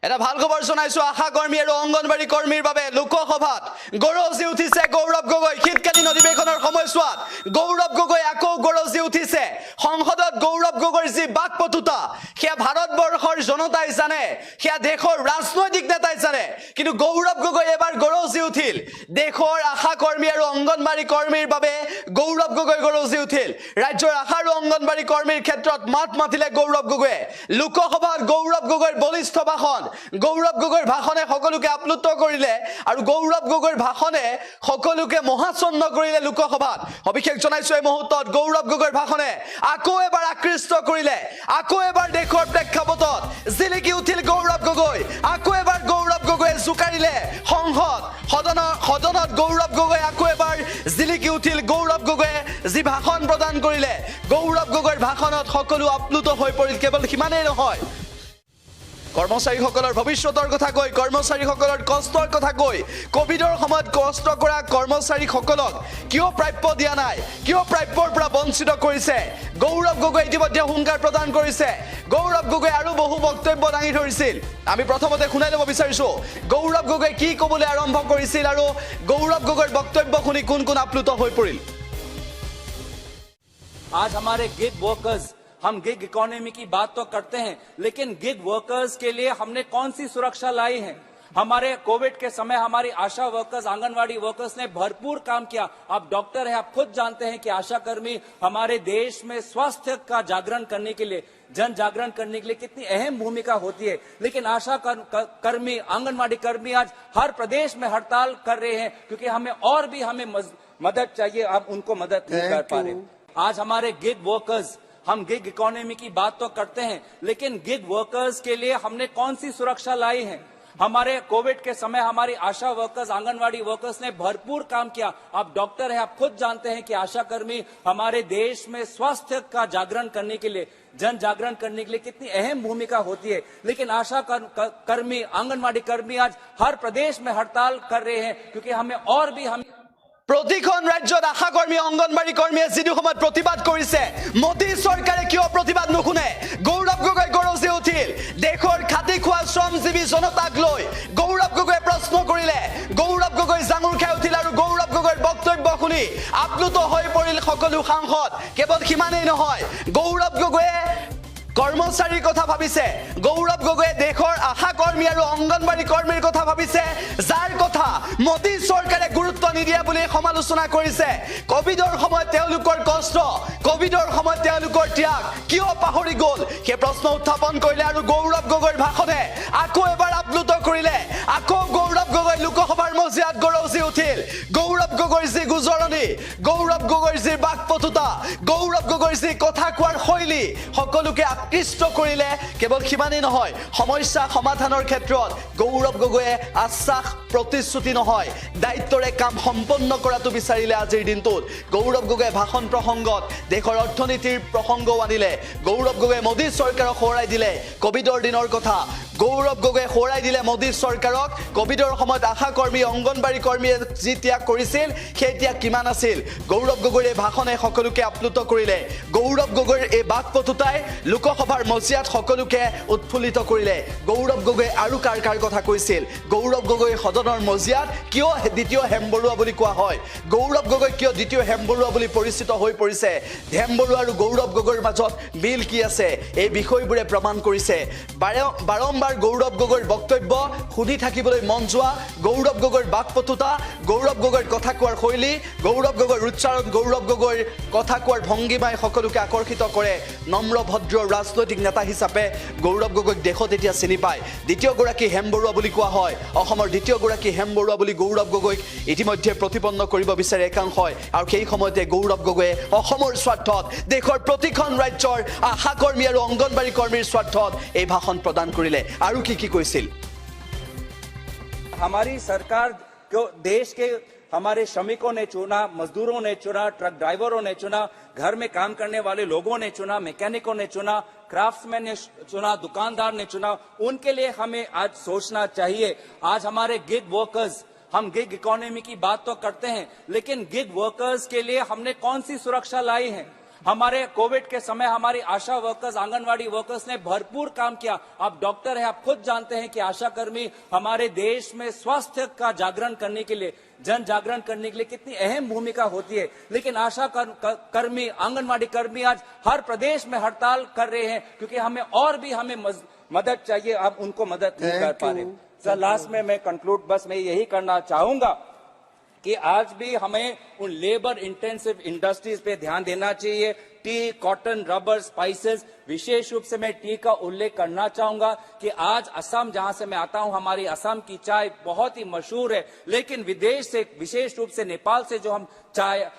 এটা ভাল খবৰ জনাইছো আশা কৰ্মী আৰু অংগনবাড়ী কৰ্মীৰ বাবে লোকসভাত গৰজি উঠিছে গৌৰৱ গগৈ শীতকালীন অধিৱেশনৰ সময়ছোৱাত গৌৰৱ গগৈ আকৌ গৰজি উঠিছে সংসদত গৌৰৱ গগৈৰ যি বাকপটুতা সেয়া ভাৰতবৰ্ষৰ জনতাই জানে সেয়া দেশৰ ৰাজনৈতিক নেতাই জানে কিন্তু গৌৰৱ গগৈ এবাৰ গৰজি উঠিল দেশৰ আশা কৰ্মী আৰু অংগনবাড়ী কৰ্মীৰ বাবে গৌৰৱ গগৈ গৰজি উঠিল ৰাজ্যৰ আশা আৰু অংগনবাড়ী কৰ্মীৰ ক্ষেত্ৰত মাত মাতিলে গৌৰৱ গগৈয়ে লোকসভাত গৌৰৱ গগৈৰ বলিষ্ঠ ভাষণ গৌৰৱ গগৈৰ ভাষণে সকলোকে আপ্লুত কৰিলে আৰু গৌৰৱ গগৈৰ ভাষণে সকলোকে মহাচন্ন কৰিলে লোকসভাত অভিষেক জনাইছো এই মুহূৰ্তত গৌৰৱ গগৈৰ ভাষণে আকৌ এবাৰ আকৃষ্ট কৰিলে আকৌ এবাৰ দেশৰ প্ৰেক্ষাপটত জিলিকি উঠিল গৌৰৱ গগৈ আকৌ এবাৰ গৌৰৱ গগৈয়ে জুকাৰিলে সদনত গৌৰৱ গগৈ আকৌ এবাৰ জিলিকি উঠিল গৌৰৱ গগৈয়ে যি ভাষণ প্ৰদান কৰিলে গৌৰৱ গগৈৰ ভাষণত সকলো আপ্লুত হৈ পৰিল কেৱল সিমানেই নহয় কৰ্মচাৰীসকলৰ ভৱিষ্যতৰ কথা কৈ কৰ্মচাৰীসকলৰ কষ্টৰ কথা কৈ কোভিডৰ সময়ত কষ্ট কৰা কৰ্মচাৰীসকলক কিয় প্ৰাপ্য দিয়া নাই কিয় প্ৰাপ্যৰ পৰা বঞ্চিত কৰিছে গৌৰৱ গগৈ ইতিমধ্যে হুংকাৰ প্ৰদান কৰিছে গৌৰৱ গগৈ আৰু বহু বক্তব্য দাঙি ধৰিছিল আমি প্ৰথমতে শুনাই ল'ব বিচাৰিছো গৌৰৱ গগৈ কি ক'বলৈ আৰম্ভ কৰিছিল আৰু গৌৰৱ গগৈৰ বক্তব্য শুনি কোন কোন আপ্লুত হৈ পৰিল आज हमारे गिग वर्कर्स हम गिग इकोनॉमी की बात तो करते हैं लेकिन गिग वर्कर्स के लिए हमने कौन सी सुरक्षा लाई है हमारे कोविड के समय हमारी आशा वर्कर्स आंगनवाड़ी वर्कर्स ने भरपूर काम किया आप डॉक्टर हैं आप खुद जानते हैं कि आशा कर्मी हमारे देश में स्वास्थ्य का जागरण करने के लिए जन जागरण करने के लिए कितनी अहम भूमिका होती है लेकिन आशा कर्मी आंगनवाड़ी कर्मी आज हर प्रदेश में हड़ताल कर रहे हैं क्योंकि हमें मदद चाहिए अब उनको मदद नहीं कर पा रहे आज हमारे गिग वर्कर्स हम गिग इकोनॉमी की बात तो करते हैं लेकिन गिग वर्कर्स के लिए हमने कौन सी सुरक्षा लाई है हमारे कोविड के समय हमारी आशा वर्कर्स आंगनवाड़ी वर्कर्स ने भरपूर काम किया आप डॉक्टर हैं आप खुद जानते हैं कि आशा कर्मी हमारे देश में स्वास्थ्य का जागरण करने के लिए जन जागरण करने के लिए कितनी अहम भूमिका होती है लेकिन आशा कर्मी आंगनवाड़ी कर्मी आज हर प्रदेश में हड़ताल कर रहे हैं क्योंकि हमें और भी हम प्रतिখন ৰাজ্যত আশা কৰ্মী অংগনবাড়ী কৰ্মীয়ে যিটো সময়ত প্ৰতিবাদ কৰিছে মোদী চৰকাৰে কিয় প্ৰতিবাদ নুশুনে গৌৰৱ গগৈ গৰজি উঠিল দেশৰ খাটি খোৱা শ্ৰমজীৱী জনতাক লৈ গৌৰৱ গগৈয়ে প্ৰশ্ন কৰিলে গৌৰৱ গগৈ জাঙুৰ খাই উঠিল আৰু গৌৰৱ গগৈৰ বক্তব্য শুনি আপ্লুত হৈ পৰিল সকলো সাংসদ কেৱল সিমানেই নহয় গৌৰৱ গগৈয়ে কৰ্মচাৰীৰ কথা ভাবিছে গৌৰৱ গগৈয়ে দেশৰ আশা কৰ্মী আৰু অংগনবাড়ী কৰ্মীৰ কথা ভাবিছে যাৰ কথা মোদী চৰকাৰে গুৰুত্ব নিদিয়ে বুলি সমালোচনা কৰিছে কোভিডৰ সময়ত তেওঁলোকৰ কষ্ট কোভিডৰ সময়ত তেওঁলোকৰ ত্যাগ কিয় পাহৰি গ'ল সেই প্ৰশ্ন উত্থাপন কৰিলে আৰু গৌৰৱ গগৈৰ ভাষণে আকৌ এবাৰ আপ্লুত কৰিলে আকৌ গৌৰৱ গগৈ লোকসভাৰ মজিয়াত গৰজি উঠিল গৌৰৱ গগৈৰ যি গুজৰণি গৌৰৱ গগৈৰ যি বাকপটুতা গৌৰৱ গগৈৰ যি কথা কোৱাৰ শৈলী সকলোকে আকৃষ্ট কৰিলে কেৱল সিমানেই নহয় সমস্যা সমাধানৰ ক্ষেত্ৰত গৌৰৱ গগৈয়ে আশ্বাস প্ৰতিশ্ৰুতি নহয় দায়িত্বৰে কাম সম্পন্ন কৰাটো বিচাৰিলে আজিৰ দিনটোত গৌৰৱ গগৈয়ে ভাষণ প্ৰসংগত দেশৰ অৰ্থনীতিৰ প্ৰসংগও আনিলে গৌৰৱ গগৈয়ে মোদী চৰকাৰক সোঁৱৰাই দিলে কোভিডৰ দিনৰ কথা গৌৰৱ গগৈয়ে সোঁৱৰাই দিলে মোদী চৰকাৰক কোভিডৰ সময়ত আশা কৰ্মী অংগনবাড়ী কৰ্মীয়ে যি ত্যাগ কৰিছিল সেই ত্যাগ কিমান আছিল গৌৰৱ গগৈৰ এই ভাষণে সকলোকে আপ্লুত কৰিলে গৌৰৱ গগৈৰ এই বাকপটুতাই লোকসভাৰ মজিয়াত সকলোকে উৎফুল্লিত কৰিলে গৌৰৱ গগৈয়ে আৰু কাৰ কথা কৈছিল গৌৰৱ গগৈ সদনৰ মজিয়াত কিয় দ্বিতীয় হেমবৰুৱা বুলি কোৱা হয় গৌৰৱ গগৈ কিয় দ্বিতীয় হেমবৰুৱা বুলি পৰিচিত হৈ পৰিছে হেমবৰুৱা আৰু গৌৰৱ গগৈৰ মাজত মিল কি আছে এই বিষয়বোৰে প্ৰমাণ কৰিছে বাৰম্বাৰ গৌৰৱ গগৈৰ বক্তব্য শুনি থাকিবলৈ মন যোৱা গৌৰৱ গগৈৰ বাকপটুতা গৌৰৱ গগৈৰ কথা কোৱাৰ শৈলী গৌৰৱ গগৈৰ উচ্চাৰণ গৌৰৱ গগৈৰ কথা কোৱাৰ ভংগীমাই সকলোকে আকৰ্ষিত কৰে নম্ৰ ভদ্ৰ ৰাজনৈতিক নেতা হিচাপে গৌৰৱ গগৈক দেশত এতিয়া চিনি পায় দ্বিতীয়গৰাকী হেমবৰুৱা বুলি কোৱা হয় অসমৰ দ্বিতীয়গৰাকী হেমবৰুৱা বুলি গৌৰৱ গগৈক ইতিমধ্যে প্ৰতিপন্ন কৰিব বিচাৰে একাংশই আৰু সেই সময়তে গৌৰৱ গগৈয়ে অসমৰ স্বাৰ্থত দেশৰ প্ৰতিখন ৰাজ্যৰ আশা কৰ্মী আৰু অংগনবাড়ী কৰ্মীৰ স্বাৰ্থত এই ভাষণ প্ৰদান কৰিলে আৰু কি কৈছিল हमारी सरकार को देश के हमारे श्रमिकों ने चुना मजदूरों ने चुना ट्रक ड्राइवरों ने चुना घर में काम करने वाले लोगों ने चुना मैकेनिकों ने चुना क्राफ्ट्समैन ने चुना दुकानदार ने चुना उनके लिए हमें आज सोचना चाहिए आज हमारे गिग वर्कर्स हम गिग इकोनॉमी की बात तो करते हैं लेकिन गिग वर्कर्स के लिए हमने कौन सी सुरक्षा लाई है हमारे कोविड के समय हमारी आशा वर्कर्स, आंगनवाड़ी वर्कर्स ने भरपूर काम किया। आप डॉक्टर हैं, आप खुद जानते हैं कि आशा कर्मी हमारे देश में स्वास्थ्य का जागरण करने के लिए, जन जागरण करने के लिए कितनी अहम भूमिका होती है। लेकिन आशा कर्मी, आंगनवाड़ी कर्मी आज हर प्रदेश में हड़ताल कर रहे हैं क्योंकि हमें मदद चाहिए। अब उनको मदद नहीं कर पा रहे। सर, लास्ट में मैं कंक्लूड बस मैं यही करना चाहूंगा कि आज भी हमें उन लेबर इंटेंसिव इंडस्ट्रीज पे ध्यान देना चाहिए। टी, कॉटन, रबर, स्पाइसेस, विशेष रूप से मैं टी का उल्लेख करना चाहूंगा कि आज असम, जहां से मैं आता हूं, हमारी असम की चाय बहुत ही मशहूर है। लेकिन विदेश से, विशेष रूप से नेपाल से जो हम चाय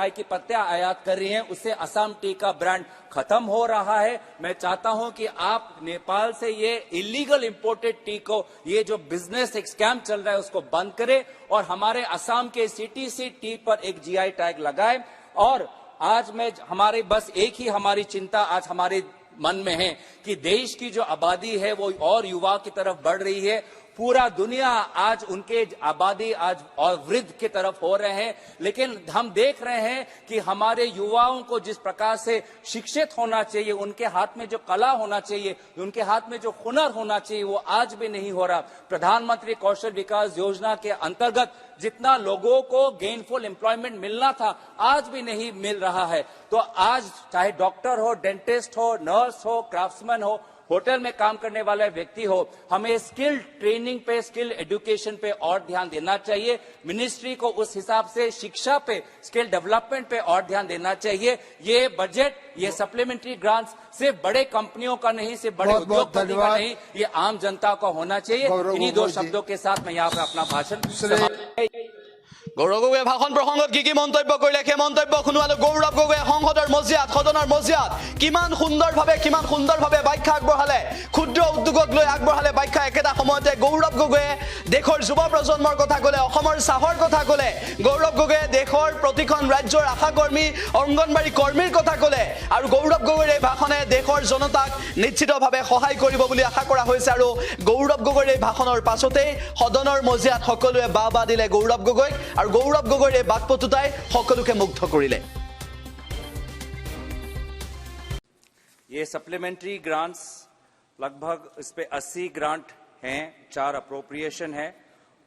की पत्तियां आयात कर रही हैं, उससे असम टी का ब्रांड खत्म हो रहा है। मैं चाहता हूं कि आप नेपाल से ये इलीगल इंपोर्टेड टी को, ये जो बिजनेस एक स्कैम चल रहा है, उसको बंद करें और हमारे असम के सीटीसी टी पर एक जीआई टैग लगाए। और आज हमारे बस एक ही हमारी चिंता आज हमारे मन में है कि देश की जो आबादी है वो और युवा की तरफ बढ़ रही है। पूरा दुनिया आज उनके आबादी आज और वृद्ध की तरफ हो रहे हैं, लेकिन हम देख रहे हैं कि हमारे युवाओं को जिस प्रकार से शिक्षित होना चाहिए, उनके हाथ में जो कला होना चाहिए, उनके हाथ में जो हुनर होना चाहिए, वो आज भी नहीं हो रहा। प्रधानमंत्री कौशल विकास योजना के अंतर्गत जितना लोगों को गेनफुल एम्प्लॉयमेंट मिलना था, आज भी नहीं मिल रहा है। तो आज चाहे डॉक्टर हो, डेंटिस्ट हो, नर्स हो, क्राफ्ट्समैन हो, होटल में काम करने वाला व्यक्ति हो, हमें स्किल ट्रेनिंग पे, स्किल एजुकेशन पे और ध्यान देना चाहिए। मिनिस्ट्री को उस हिसाब से शिक्षा पे, स्किल डेवलपमेंट पे और ध्यान देना चाहिए। ये बजट, ये सप्लीमेंट्री ग्रांट्स सिर्फ बड़े कंपनियों का नहीं, सिर्फ बड़े उद्योगपति का नहीं, ये आम जनता का होना चाहिए। इन्हीं दो शब्दों के साथ मैं यहाँ पर अपना भाषण গৌৰৱ গগৈয়ে ভাষণ প্ৰসংগত কি মন্তব্য কৰিলে সেই মন্তব্য শুনোৱালো। গৌৰৱ গগৈয়ে সংসদৰ মজিয়াত, সদনৰ মজিয়াত কিমান সুন্দৰভাৱে ব্যাখ্যা আগবঢ়ালে, ক্ষুদ্ৰ উদ্যোগক লৈ আগবঢ়ালে ব্যাখ্যা। একেটা সময়তে গৌৰৱ গগৈয়ে দেশৰ যুৱ প্ৰজন্মৰ কথা ক'লে, অসমৰ চাহৰ কথা ক'লে। গৌৰৱ গগৈয়ে দেশৰ প্ৰতিখন ৰাজ্যৰ আশাকৰ্মী, অংগনবাড়ী কৰ্মীৰ কথা ক'লে। আৰু গৌৰৱ গগৈৰ এই ভাষণে দেশৰ জনতাক নিশ্চিতভাৱে সহায় কৰিব বুলি আশা কৰা হৈছে। আৰু গৌৰৱ গগৈৰ এই ভাষণৰ পাছতেই সদনৰ মজিয়াত সকলোৱে বাহ দিলে গৌৰৱ গগৈক। और गौरव गगৈर बाकपटुताई सकलोके मुग्ध करिले। ये सप्लीमेंट्री ग्रांट्स लगभग इस पे 80 ग्रांट हैं, 4 अप्रोप्रिएशन है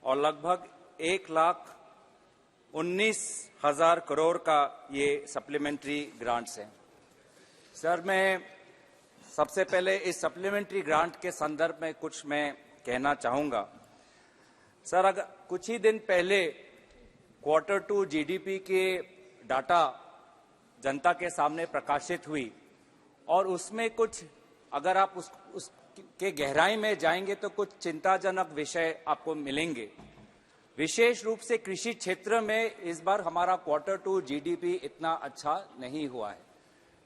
और लगभग 1,19,000 करोड़ का ये सप्लीमेंट्री ग्रांट्स हैं। सर, मैं सबसे पहले इस सप्लीमेंट्री ग्रांट के संदर्भ में कुछ मैं कहना चाहूंगा। सर, अगर कुछ ही दिन पहले Q2 GDP के डाटा जनता के सामने प्रकाशित हुई और उसमें कुछ, अगर आप उसके गहराई में जाएंगे तो कुछ चिंताजनक विषय आपको मिलेंगे। विशेष रूप से कृषि क्षेत्र में इस बार हमारा Q2 GDP इतना अच्छा नहीं हुआ है।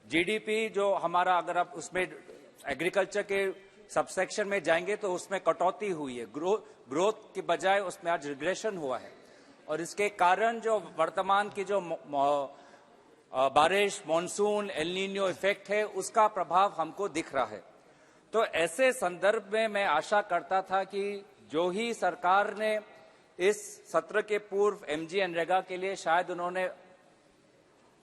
GDP जो हमारा, अगर आप उसमें एग्रीकल्चर के सबसेक्शन में जाएंगे तो उसमें कटौती हुई है, ग्रोथ के बजाय उसमें आज रिग्रेशन हुआ है। और इसके कारण जो वर्तमान की जो बारिश, मॉनसून, एल नीनो इफेक्ट है, उसका प्रभाव हमको दिख रहा है। तो ऐसे संदर्भ में मैं आशा करता था कि जो ही सरकार ने इस सत्र के पूर्व MGNREGA के लिए शायद उन्होंने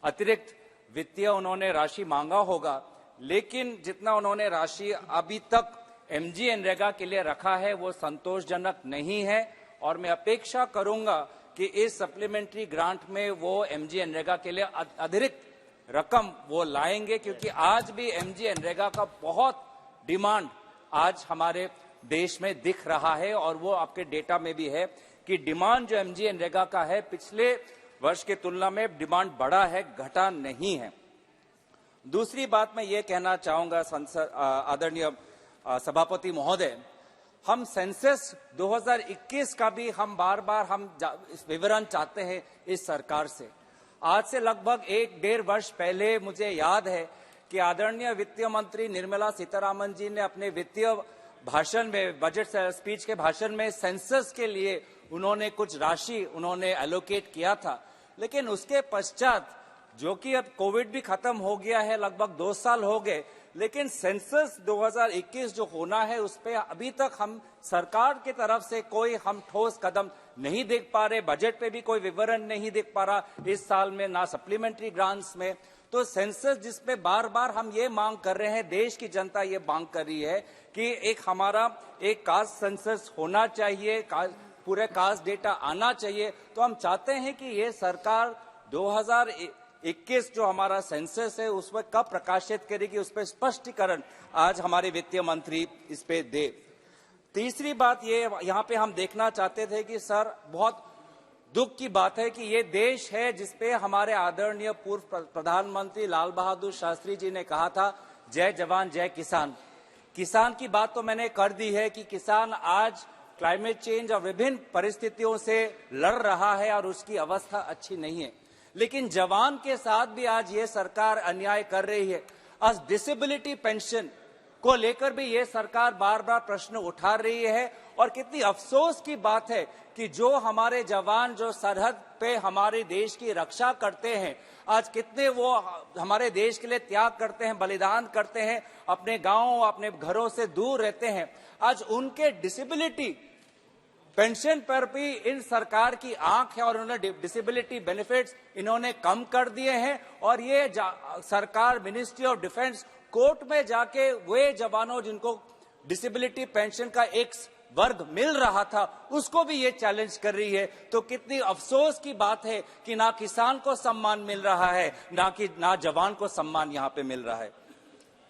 अतिरिक्त वित्तीय राशि मांगा होगा, लेकिन जितना उन्होंने राशि अभी तक MGNREGA के लिए रखा है वो संतोषजनक नहीं है। और मैं अपेक्षा करूंगा कि इस सप्लीमेंट्री ग्रांट में वो MGNREGA के लिए अतिरिक्त रकम वो लाएंगे, क्योंकि आज भी MGNREGA का बहुत डिमांड आज हमारे देश में दिख रहा है और वो आपके डेटा में भी है कि डिमांड जो MGNREGA का है पिछले वर्ष की तुलना में डिमांड बढ़ा है, घटा नहीं है। दूसरी बात मैं ये कहना चाहूंगा संसद आदरणीय सभापति महोदय, हम सेंसस 2021 का भी हम बार बार विवरण चाहते हैं इस सरकार से। आज से लगभग 1-1.5 वर्ष पहले मुझे याद है कि आदरणीय वित्तीय मंत्री निर्मला सीतारामन जी ने अपने वित्तीय भाषण में, बजट स्पीच के भाषण में सेंसस के लिए उन्होंने कुछ राशि उन्होंने एलोकेट किया था। लेकिन उसके पश्चात, जो कि अब कोविड भी खत्म हो गया है, लगभग 2 साल हो गए, लेकिन सेंसस 2021 जो होना है उस पे अभी तक हम सरकार की तरफ से कोई हम ठोस कदम नहीं देख पा रहे। बजट पे भी कोई विवरण नहीं देख पा रहा इस साल में, ना सप्लीमेंट्री ग्रांट्स में। तो सेंसस जिसमें बार बार हम ये मांग कर रहे हैं, देश की जनता ये मांग कर रही है कि एक हमारा एक कास्ट सेंसस होना चाहिए, पूरे कास्ट डेटा आना चाहिए। तो हम चाहते हैं कि ये सरकार 2021 जो हमारा सेंसस है उसमें कब प्रकाशित करेगी, उस पर स्पष्टीकरण आज हमारे वित्तीय मंत्री इस पे दे। तीसरी बात ये यहाँ पे हम देखना चाहते थे कि सर, बहुत दुख की बात है कि ये देश है जिसपे हमारे आदरणीय पूर्व प्रधानमंत्री लाल बहादुर शास्त्री जी ने कहा था, जय जवान जय किसान। किसान की बात तो मैंने कर दी है कि किसान आज क्लाइमेट चेंज और विभिन्न परिस्थितियों से लड़ रहा है और उसकी अवस्था अच्छी नहीं है, लेकिन जवान के साथ भी आज ये सरकार अन्याय कर रही है। आज डिसेबिलिटी पेंशन को लेकर भी ये सरकार बार बार प्रश्न उठा रही है और कितनी अफसोस की बात है कि जो हमारे जवान जो सरहद पे हमारे देश की रक्षा करते हैं, आज कितने वो हमारे देश के लिए त्याग करते हैं, बलिदान करते हैं, अपने गांव अपने घरों से दूर रहते हैं, आज उनके डिसेबिलिटी पेंशन पर भी इन सरकार की आंख है और उन्होंने डिसेबिलिटी बेनिफिट्स इन्होंने कम कर दिए हैं। और ये सरकार मिनिस्ट्री ऑफ डिफेंस कोर्ट में जाके वे जवानों जिनको डिसेबिलिटी पेंशन का एक वर्ग मिल रहा था उसको भी ये चैलेंज कर रही है। तो कितनी अफसोस की बात है कि ना किसान को सम्मान मिल रहा है, ना जवान को सम्मान यहाँ पे मिल रहा है।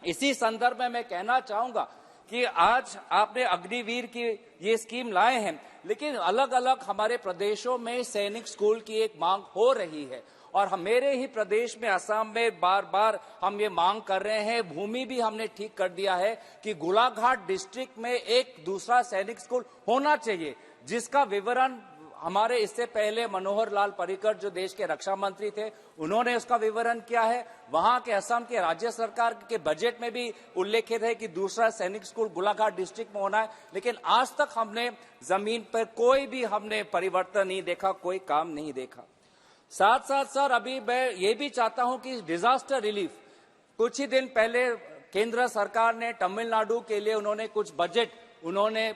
इसी संदर्भ में मैं कहना चाहूंगा कि आज आपने अग्निवीर की ये स्कीम लाए हैं, लेकिन अलग अलग हमारे प्रदेशों में सैनिक स्कूल की एक मांग हो रही है और मेरे ही प्रदेश में असम में बार बार हम ये मांग कर रहे हैं। भूमि भी हमने ठीक कर दिया है कि गोलाघाट डिस्ट्रिक्ट में एक दूसरा सैनिक स्कूल होना चाहिए, जिसका विवरण हमारे इससे पहले मनोहर लाल पर्रिकर जो देश के रक्षा मंत्री थे उन्होंने उसका विवरण किया है। वहां के असम के राज्य सरकार के बजट में भी उल्लेखित है कि दूसरा सैनिक स्कूल गोलाघाट डिस्ट्रिक्ट में होना है, लेकिन आज तक हमने जमीन पर कोई भी हमने परिवर्तन नहीं देखा, कोई काम नहीं देखा। साथ साथ सर, अभी मैं ये भी चाहता हूं कि डिजास्टर रिलीफ, कुछ ही दिन पहले केंद्र सरकार ने तमिलनाडु के लिए उन्होंने कुछ बजट उन्होंने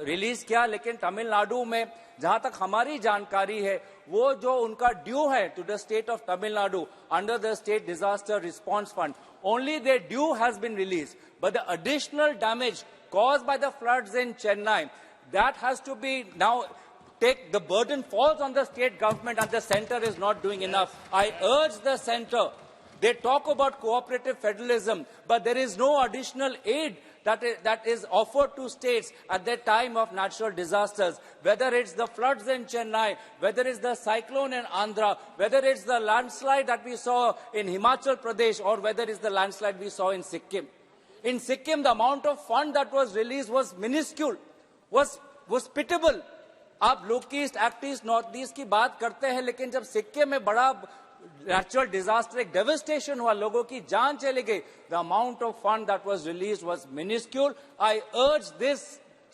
रिलीज किया, लेकिन तमिलनाडु में जहां तक हमारी जानकारी है वो जो उनका ड्यू है to the state of Tamil Nadu under the state disaster response fund, only their due has been released, but the additional damage caused by the floods in Chennai, that has to be now the burden falls on the state government and the center is not doing enough. I urge the center, they talk about cooperative federalism, but there is no additional aid that is offered to states at the time of natural disasters, whether it's the floods in Chennai, whether it's the cyclone in Andhra, whether it's the landslide that we saw in Himachal Pradesh, or whether it's the landslide we saw in Sikkim. In Sikkim, the amount of fund that was released was minuscule, was pitiable. आप लोग east, act east, north east की बात करते हैं, लेकिन जब सिक्किम में बड़ा नेचुरल डिजास्टर, एक डेवस्टेशन हुआ, लोगों की जान चली गई, the amount of fund that was released was minuscule. I urge this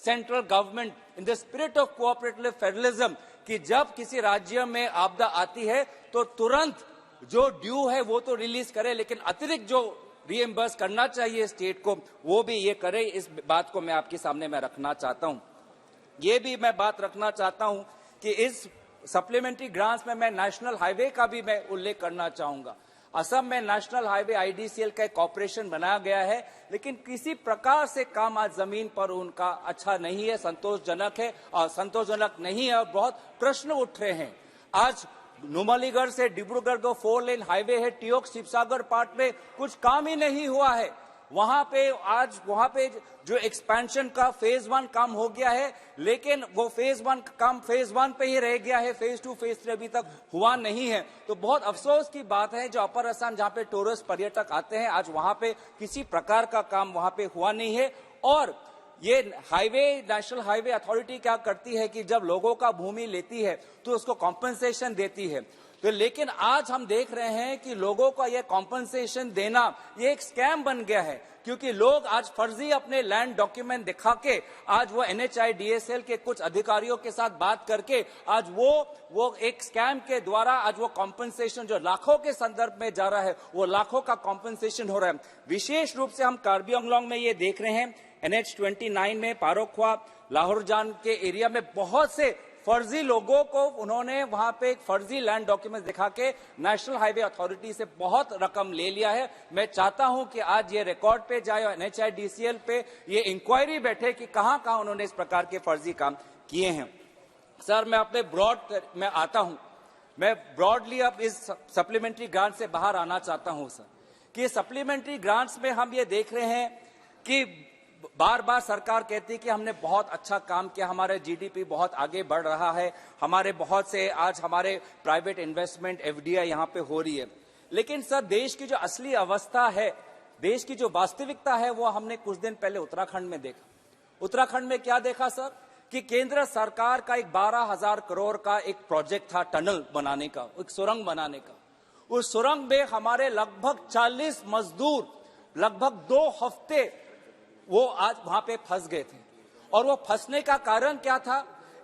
central government in the spirit of cooperative federalism कि जब किसी राज्य में आपदा आती है तो तुरंत जो ड्यू है वो तो रिलीज करे, लेकिन अतिरिक्त जो रीएम्बर्स करना चाहिए स्टेट को वो भी ये करे. इस बात को मैं आपके सामने मैं रखना चाहता हूं. ये भी मैं बात रखना चाहता हूं कि इस सप्लीमेंट्री ग्रांट्स में मैं नेशनल हाईवे का भी मैं उल्लेख करना चाहूंगा. असम में नेशनल हाईवे आईडीसीएल का एक ऑपरेशन बनाया गया है, लेकिन किसी प्रकार से काम आज जमीन पर उनका अच्छा नहीं है, संतोषजनक है और संतोषजनक नहीं है और बहुत प्रश्न उठ रहे हैं. आज नुमलीगढ़ से डिब्रूगढ़ को 4 लेन हाईवे है, टियोक शिवसागर पार्ट में कुछ काम ही नहीं हुआ है. वहां पे जो एक्सपेंशन का फेज 1 काम हो गया है, लेकिन वो फेज 1 काम फेज 1 पे ही रह गया है, फेज 2 फेज 3 अभी तक हुआ नहीं है. तो बहुत अफसोस की बात है, जो अपर असम जहां पे टूरिस्ट पर्यटक आते हैं, आज वहां पे किसी प्रकार का काम वहां पे हुआ नहीं है. और ये हाईवे, नेशनल हाईवे अथॉरिटी क्या करती है कि जब लोगों का भूमि लेती है तो उसको कॉम्पनसेशन देती है. तो लेकिन आज हम देख रहे हैं कि लोगों का ये कॉम्पनसेशन देना ये एक स्कैम बन गया है, क्योंकि लोग आज फर्जी अपने लैंड डॉक्यूमेंट दिखा के आज वो NHIDSL के कुछ अधिकारियों के साथ बात करके आज वो एक स्कैम के द्वारा आज वो कॉम्पनसेशन जो लाखों के संदर्भ में जा रहा है वो लाखों का कॉम्पनसेशन हो रहा है. विशेष रूप से हम कार्बी आंगलोंग में ये देख रहे हैं, NH29 में पारोखवा लाहौरजान के एरिया में बहुत से फर्जी लोगों को उन्होंने वहां पे एक फर्जी लैंड डॉक्यूमेंट दिखा के नेशनल हाईवे अथॉरिटी से बहुत रकम ले लिया है। मैं चाहता हूं कि आज ये रिकॉर्ड पे जाए और NHIDCL पे ये इंक्वायरी बैठे कि कहां कहां उन्होंने इस प्रकार के फर्जी काम किए हैं। सर, मैं अपने ब्रॉड में आता हूं। मैं ब्रॉडली अब इस सप्लीमेंट्री ग्रांट से बाहर आना चाहता हूं सर, कि सप्लीमेंट्री ग्रांट्स में हम ये देख रहे हैं कि बार बार सरकार कहती है कि हमने बहुत अच्छा काम किया, हमारे GDP बहुत आगे बढ़ रहा है, हमारे बहुत से आज हमारे प्राइवेट इन्वेस्टमेंट FDI यहाँ पे हो रही है। लेकिन सर, देश की जो असली अवस्था है, देश की जो वास्तविकता है, वो हमने कुछ दिन पहले उत्तराखंड में देखा। उत्तराखंड में क्या देखा सर, कि केंद्र सरकार का एक 12,000 करोड़ का एक प्रोजेक्ट था टनल बनाने का, एक सुरंग बनाने का। उस सुरंग में हमारे लगभग 40 मजदूर लगभग 2 हफ्ते वो आज वहां पे फंस गए थे। और वो फंसने का कारण क्या था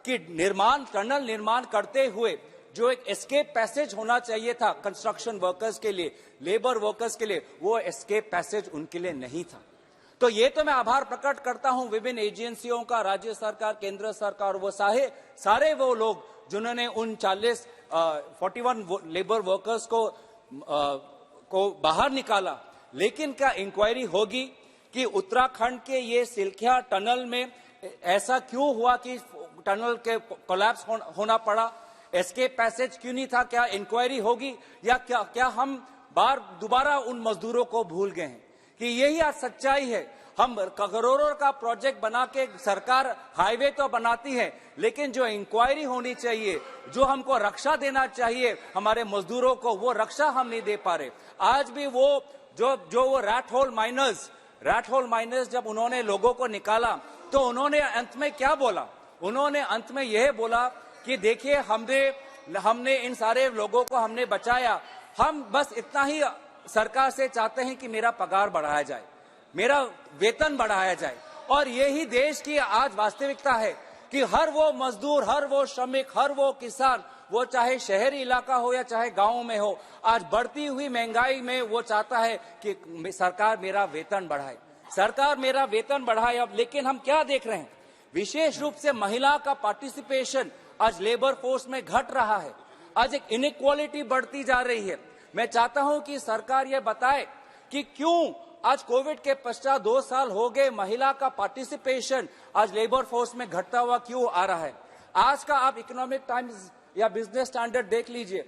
कि टनल निर्माण करते हुए जो एक एस्केप पैसेज होना चाहिए था कंस्ट्रक्शन वर्कर्स के लिए, लेबर वर्कर्स के लिए, वो एस्केप पैसेज उनके लिए नहीं था। तो ये तो मैं आभार प्रकट करता हूं विभिन्न एजेंसियों का, राज्य सरकार, केंद्र सरकार, वो सारे वो लोग जिन्होंने उन 41 लेबर वर्कर्स को बाहर निकाला। लेकिन क्या इंक्वायरी होगी कि उत्तराखंड के ये सिलखिया टनल में ऐसा क्यों हुआ कि टनल के कोलैप्स होना पड़ा? एस्केप पैसेज क्यों नहीं था? क्या इंक्वायरी होगी? या क्या हम दोबारा उन मजदूरों को भूल गए हैं? कि यही आज सच्चाई है। हम करोड़ों का प्रोजेक्ट बना के सरकार हाईवे तो बनाती है, लेकिन जो इंक्वायरी होनी चाहिए, जो हमको रक्षा देना चाहिए हमारे मजदूरों को, वो रक्षा हम नहीं दे पा रहे। आज भी वो जो रैट होल माइनर्स जब उन्होंने लोगों को निकाला, तो उन्होंने अंत में क्या बोला? उन्होंने अंत में यह बोला कि देखिए, हमने इन सारे लोगों को हमने बचाया, हम बस इतना ही सरकार से चाहते हैं कि मेरा पगार बढ़ाया जाए, मेरा वेतन बढ़ाया जाए। और यही देश की आज वास्तविकता है कि हर वो मजदूर, हर वो श्रमिक, हर वो किसान, वो चाहे शहरी इलाका हो या चाहे गांव में हो, आज बढ़ती हुई महंगाई में वो चाहता है कि सरकार मेरा वेतन बढ़ाए, सरकार मेरा वेतन बढ़ाए। अब लेकिन हम क्या देख रहे हैं? विशेष रूप से महिला का पार्टिसिपेशन आज लेबर फोर्स में घट रहा है। आज एक इनइक्वालिटी बढ़ती जा रही है। मैं चाहता हूं कि सरकार ये बताए कि क्यों आज कोविड के पश्चात 2 साल हो गए, महिला का पार्टिसिपेशन आज लेबर फोर्स में घटता हुआ क्यों आ रहा है? आज का आप इकोनॉमिक टाइम्स या बिजनेस स्टैंडर्ड देख लीजिए,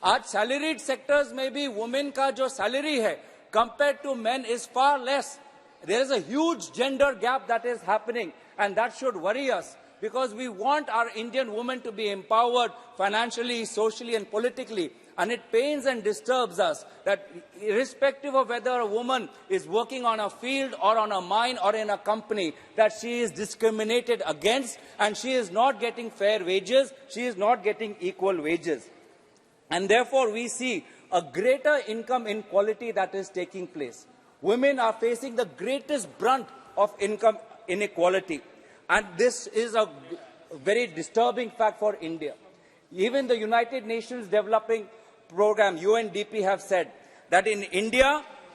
आज सैलरीड सेक्टर्स में भी वुमेन का जो सैलरी है compare to men is far less. There is a huge gender gap that is happening, and that should worry us, because we want our Indian women to be empowered financially, socially and politically. And it pains and disturbs us that irrespective of whether a woman is working on a field or on a mine or in a company, that she is discriminated against and she is not getting fair wages, she is not getting equal wages. And therefore we see a greater income inequality that is taking place. Women are facing the greatest brunt of income inequality. And this is a very disturbing fact for India. Even the United Nations Developing Program, UNDP, have said that in India,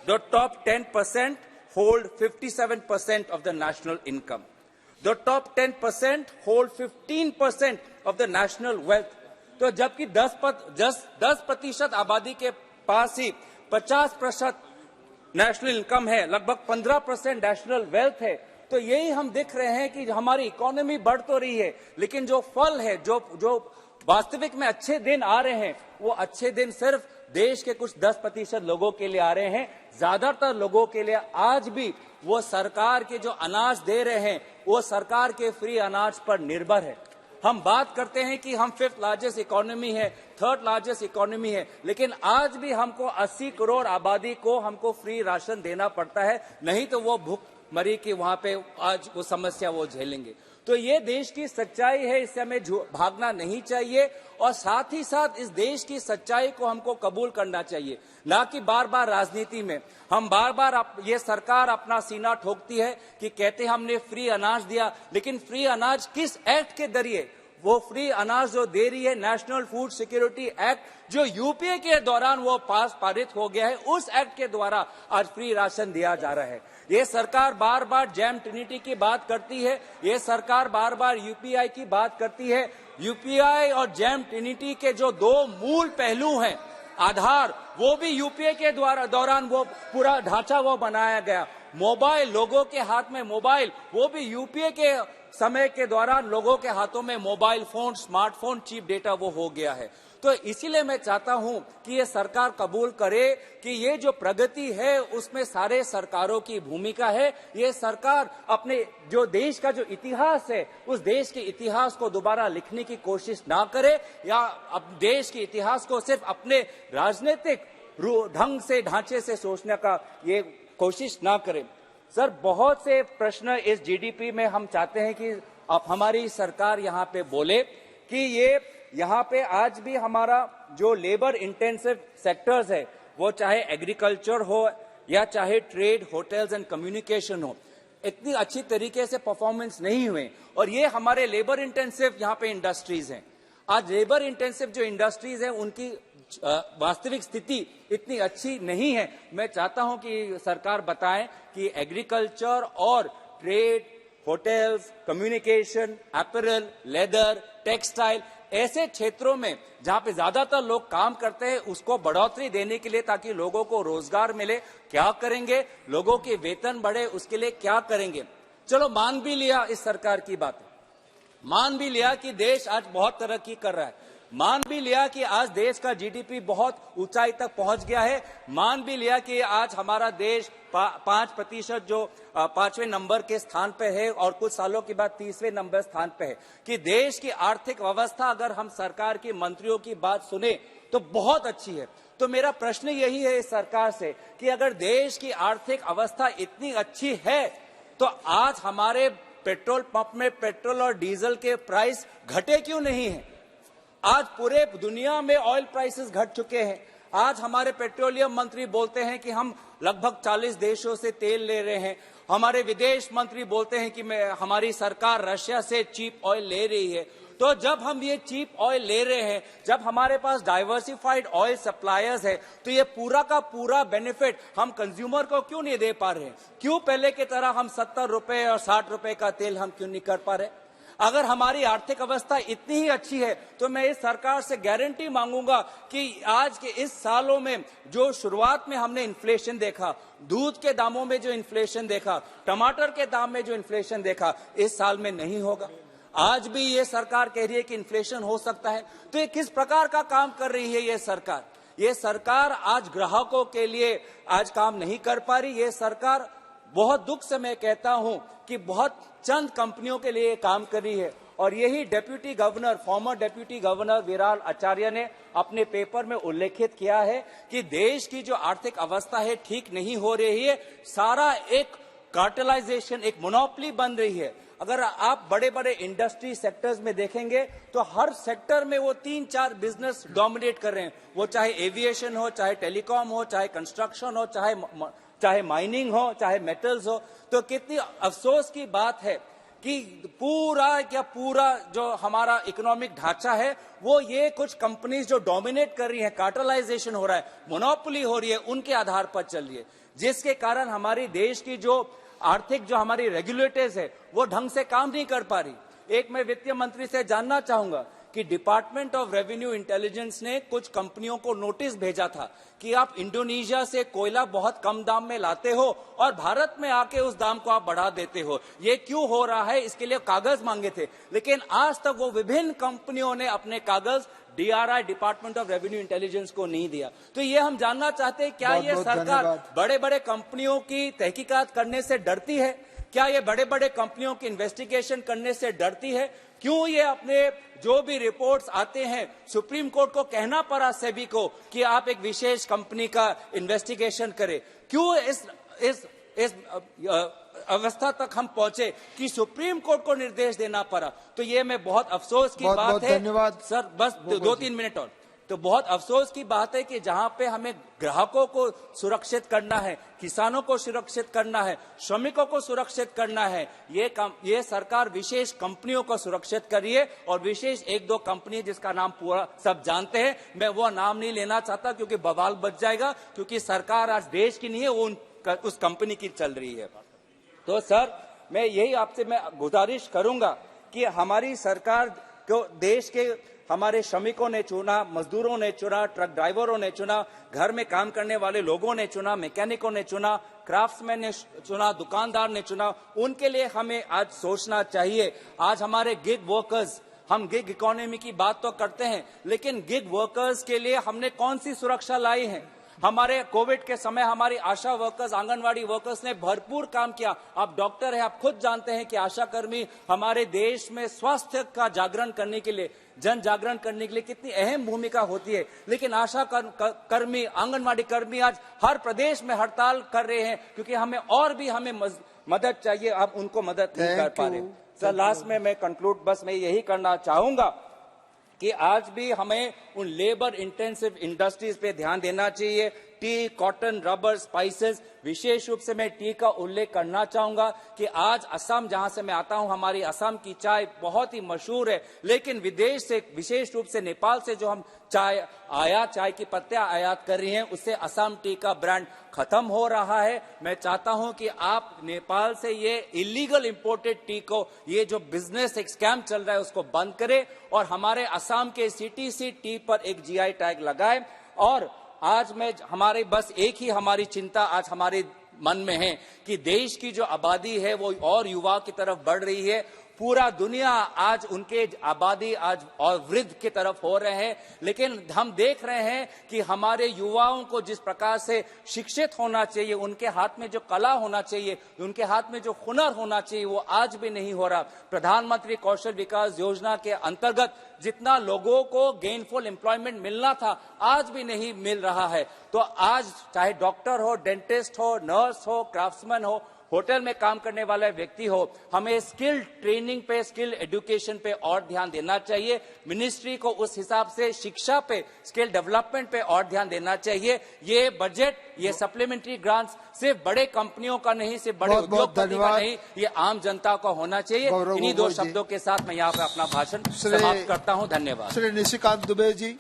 the top 10% hold 57% of the national income. The top 10% hold 15% of the national wealth. तो जबकि 10% आबादी के पास ही 50% national income है, लगभग 15% national wealth है। तो यही हम देख रहे हैं कि हमारी इकोनॉमी बढ़ तो रही है, लेकिन जो फल है, जो वास्तविक में अच्छे दिन आ रहे हैं, वो अच्छे दिन सिर्फ देश के कुछ 10% लोगों के लिए आ रहे हैं। ज्यादातर लोगों के लिए आज भी वो सरकार के जो अनाज दे रहे हैं, वो सरकार के फ्री अनाज पर निर्भर है। हम बात करते हैं कि हम 5th लार्जेस्ट इकोनॉमी है, 3rd लार्जेस्ट इकोनॉमी है, लेकिन आज भी हमको 80 करोड़ आबादी को हमको फ्री राशन देना पड़ता है, नहीं तो वो भूख मरी कि वहां पे आज वो समस्या वो झेलेंगे। तो ये देश की सच्चाई है, इससे हमें भागना नहीं चाहिए, और साथ ही साथ इस देश की सच्चाई को हमको कबूल करना चाहिए, ना कि बार बार राजनीति में हम बार ये सरकार अपना सीना ठोकती है कि कहते हमने फ्री अनाज दिया, लेकिन फ्री अनाज किस एक्ट के जरिए? वो फ्री अनाज जो दे रही है, नेशनल फूड सिक्योरिटी एक्ट जो यूपीए के दौरान वो पारित हो गया है, उस एक्ट के द्वारा आज फ्री राशन दिया जा रहा है। ये सरकार बार बार जैम ट्रिनिटी की बात करती है, ये सरकार बार बार यूपीआई की बात करती है। यूपीआई और जैम ट्रिनिटी के जो दो मूल पहलू हैं, आधार, वो भी यूपीए के दौरान वो पूरा ढांचा वो बनाया गया। मोबाइल, लोगों के हाथ में मोबाइल, वो भी यूपीए के समय के दौरान लोगों के हाथों में mobile phone, smartphone, cheap data वो हो गया है। तो इसीलिए मैं चाहता हूं कि ये सरकार कबूल करे कि ये जो प्रगति है उसमें सारे सरकारों की भूमिका है। ये सरकार अपने जो देश का जो इतिहास है, उस देश के इतिहास को दोबारा लिखने की कोशिश ना करे, या अब देश के इतिहास को सिर्फ अपने राजनीतिक ढंग से, ढांचे से सोचने का ये कोशिश ना करे। सर, बहुत से प्रश्न इस जीडीपी में हम चाहते हैं कि अब हमारी सरकार यहाँ पे बोले कि ये यहाँ पे आज भी हमारा जो लेबर इंटेंसिव सेक्टर्स है, वो चाहे एग्रीकल्चर हो या चाहे ट्रेड, होटल्स एंड कम्युनिकेशन हो, इतनी अच्छी तरीके से परफॉर्मेंस नहीं हुए। और ये हमारे लेबर इंटेंसिव यहाँ पे इंडस्ट्रीज हैं। आज लेबर इंटेंसिव जो इंडस्ट्रीज हैं, उनकी वास्तविक स्थिति इतनी अच्छी नहीं है। मैं चाहता हूं कि सरकार बताए कि एग्रीकल्चर और trade, hotels, communication, apparel, leather, textile, ऐसे क्षेत्रों में जहां पे ज्यादातर लोग काम करते हैं, उसको बढ़ोतरी देने के लिए, ताकि लोगों को रोजगार मिले, क्या करेंगे? लोगों के वेतन बढ़े, उसके लिए क्या करेंगे? चलो, मान भी लिया इस सरकार की बात, मान भी लिया कि देश आज बहुत तरक्की कर रहा है, मान भी लिया कि आज देश का जीडीपी बहुत ऊंचाई तक पहुंच गया है, मान भी लिया कि आज हमारा देश 5% जो 5वें नंबर के स्थान पे है और कुछ सालों के बाद 30वें नंबर स्थान पे है, कि देश की आर्थिक व्यवस्था, अगर हम सरकार के मंत्रियों की बात सुने तो बहुत अच्छी है। तो मेरा प्रश्न यही है इस सरकार से कि अगर देश की आर्थिक अवस्था इतनी अच्छी है, तो आज हमारे पेट्रोल पंप में पेट्रोल और डीजल के प्राइस घटे क्यों नहीं है? आज पूरे दुनिया में ऑयल प्राइसेस घट चुके हैं। आज हमारे पेट्रोलियम मंत्री बोलते हैं कि हम लगभग 40 देशों से तेल ले रहे हैं। हमारे विदेश मंत्री बोलते हैं कि हमारी सरकार रशिया से चीप ऑयल ले रही है। तो जब हम ये चीप ऑयल ले रहे हैं, जब हमारे पास डाइवर्सिफाइड ऑयल सप्लायर्स है, तो ये पूरा का पूरा बेनिफिट हम कंज्यूमर को क्यों नहीं दे पा रहे हैं? क्यों पहले की तरह हम 70 रुपए और 60 रुपए का तेल हम क्यों नहीं कर पा रहे? अगर हमारी आर्थिक अवस्था इतनी ही अच्छी है, तो मैं इस सरकार से गारंटी मांगूंगा कि आज के इस सालों में जो शुरुआत में हमने इन्फ्लेशन देखा, दूध के दामों में जो इन्फ्लेशन देखा, टमाटर के दाम में जो इन्फ्लेशन देखा, इस साल में नहीं होगा। आज भी ये सरकार कह रही है कि इन्फ्लेशन हो सकता है। तो ये किस प्रकार का काम कर रही है ये सरकार? ये सरकार आज ग्राहकों के लिए आज काम नहीं कर पा रही। ये सरकार, बहुत दुख से मैं कहता हूं कि बहुत चंद कंपनियों के लिए काम कर रही है। और यही deputy governor, former deputy governor Viral Acharya ने अपने पेपर में उल्लेखित किया है कि देश की जो आर्थिक अवस्था है ठीक नहीं हो रही है। सारा एक कार्टेलाइजेशन, एक मोनोपोली बन रही है। अगर आप बड़े बड़े इंडस्ट्री सेक्टर्स में देखेंगे तो हर सेक्टर में वो 3-4 बिजनेस डोमिनेट कर रहे हैं। वो चाहे एविएशन हो, चाहे टेलीकॉम हो, चाहे कंस्ट्रक्शन हो, चाहे माइनिंग हो, चाहे मेटल्स हो। तो कितनी अफसोस की बात है कि पूरा जो हमारा इकोनॉमिक ढांचा है, वो ये कुछ कंपनीज जो डोमिनेट कर रही हैं, कार्टेलाइजेशन हो रहा है, मोनोपोली हो रही है, उनके आधार पर चल रही है, जिसके कारण हमारी देश की जो आर्थिक जो हमारी रेगुलेटर्स है, वो ढंग से काम नहीं कर पा रही। एक मैं वित्त मंत्री से जानना चाहूंगा कि डिपार्टमेंट ऑफ रेवेन्यू इंटेलिजेंस ने कुछ कंपनियों को नोटिस भेजा था कि आप इंडोनेशिया से कोयला बहुत कम दाम में लाते हो और भारत में आके उस दाम को आप बढ़ा देते हो, ये क्यों हो रहा है? इसके लिए कागज मांगे थे, लेकिन आज तक वो विभिन्न कंपनियों ने अपने कागज DRI, department of revenue intelligence को नहीं दिया। तो ये हम जानना चाहते हैं, क्या ये सरकार बड़े बड़े कंपनियों की तहकीकात करने से डरती है? क्या ये बड़े बड़े कंपनियों की इन्वेस्टिगेशन करने से डरती है? क्यों ये अपने जो भी रिपोर्ट्स आते हैं, सुप्रीम कोर्ट को कहना पड़ा सेबी को कि आप एक विशेष कंपनी का इन्वेस्टिगेशन करें? क्यों इस अवस्था तक हम पहुंचे कि सुप्रीम कोर्ट को निर्देश देना पड़ा? तो ये मैं बहुत अफसोस की बात है। धन्यवाद सर, बस 2-3 मिनट और तो बहुत अफसोस की बात है कि जहां पे हमें ग्राहकों को सुरक्षित करना है, किसानों को सुरक्षित करना है, श्रमिकों को सुरक्षित करना है, ये सरकार विशेष कंपनियों को सुरक्षित करिए और विशेष एक दो कंपनी जिसका नाम पूरा सब जानते हैं, मैं वो नाम नहीं लेना चाहता क्योंकि बवाल बच जाएगा, क्योंकि सरकार आज देश की नहीं है, वो उस कंपनी की चल रही है। तो सर मैं यही आपसे मैं गुजारिश करूंगा कि हमारी सरकार को देश के हमारे श्रमिकों ने चुना, मजदूरों ने चुना, ट्रक ड्राइवरों ने चुना, घर में काम करने वाले लोगों ने चुना, मैकेनिकों ने चुना, क्राफ्ट्समैन ने चुना, दुकानदार ने चुना, उनके लिए हमें आज सोचना चाहिए। आज हमारे गिग वर्कर्स, हम गिग इकोनॉमी की बात तो करते हैं, लेकिन गिग वर्कर्स के लिए हमने कौन सी सुरक्षा लाई है? हमारे कोविड के समय हमारी आशा वर्कर्स, आंगनवाड़ी वर्कर्स ने भरपूर काम किया। आप डॉक्टर हैं, आप खुद जानते हैं कि आशा कर्मी हमारे देश में स्वास्थ्य का जागरण करने के लिए, जन जागरण करने के लिए कितनी अहम भूमिका होती है। लेकिन आशा कर्मी, आंगनवाड़ी कर्मी आज हर प्रदेश में हड़ताल कर रहे हैं क्योंकि हमें मदद चाहिए, आप उनको मदद नहीं कर पा रहे। सर लास्ट में मैं कंक्लूड बस मैं यही करना चाहूंगा कि आज भी हमें उन लेबर इंटेंसिव इंडस्ट्रीज पे ध्यान देना चाहिए। टी, कॉटन, रबर, स्पाइसेस, विशेष रूप से मैं टी का उल्लेख करना चाहूंगा कि आज असम जहां से मैं आता हूं, हमारी असम की चाय बहुत ही मशहूर है, लेकिन विदेश से, विशेष रूप से नेपाल से जो हम चाय की पत्तियां आयात कर रही हैं, उससे असम टी का ब्रांड खत्म हो रहा है। मैं चाहता हूं कि आप नेपाल से ये इलीगल इंपोर्टेड टी को, ये जो बिजनेस एक स्कैम चल रहा है, उसको बंद करें और हमारे असम के सीटीसी टी पर एक जीआई टैग लगाए। और आज हमारे बस एक ही हमारी चिंता आज हमारे मन में है कि देश की जो आबादी है वो और युवा की तरफ बढ़ रही है। पूरा दुनिया आज उनके आबादी आज और वृद्ध की तरफ हो रहे हैं, लेकिन हम देख रहे हैं कि हमारे युवाओं को जिस प्रकार से शिक्षित होना चाहिए, उनके हाथ में जो कला होना चाहिए, उनके हाथ में जो हुनर होना चाहिए, वो आज भी नहीं हो रहा। प्रधानमंत्री कौशल विकास योजना के अंतर्गत जितना लोगों को गेनफुल एम्प्लॉयमेंट मिलना था, आज भी नहीं मिल रहा है। तो आज चाहे डॉक्टर हो, डेंटिस्ट हो, नर्स हो, क्राफ्ट्समैन हो, होटल में काम करने वाला व्यक्ति हो, हमें स्किल ट्रेनिंग पे, स्किल एजुकेशन पे और ध्यान देना चाहिए। मिनिस्ट्री को उस हिसाब से शिक्षा पे, स्किल डेवलपमेंट पे और ध्यान देना चाहिए। ये बजट, ये सप्लीमेंट्री ग्रांट्स सिर्फ बड़े कंपनियों का नहीं, सिर्फ बड़े उद्योगपति का नहीं, ये आम जनता का होना चाहिए। इन्हीं दो शब्दों के साथ मैं यहाँ पे अपना भाषण समाप्त करता हूँ। धन्यवाद। श्री निशिकांत दुबे जी।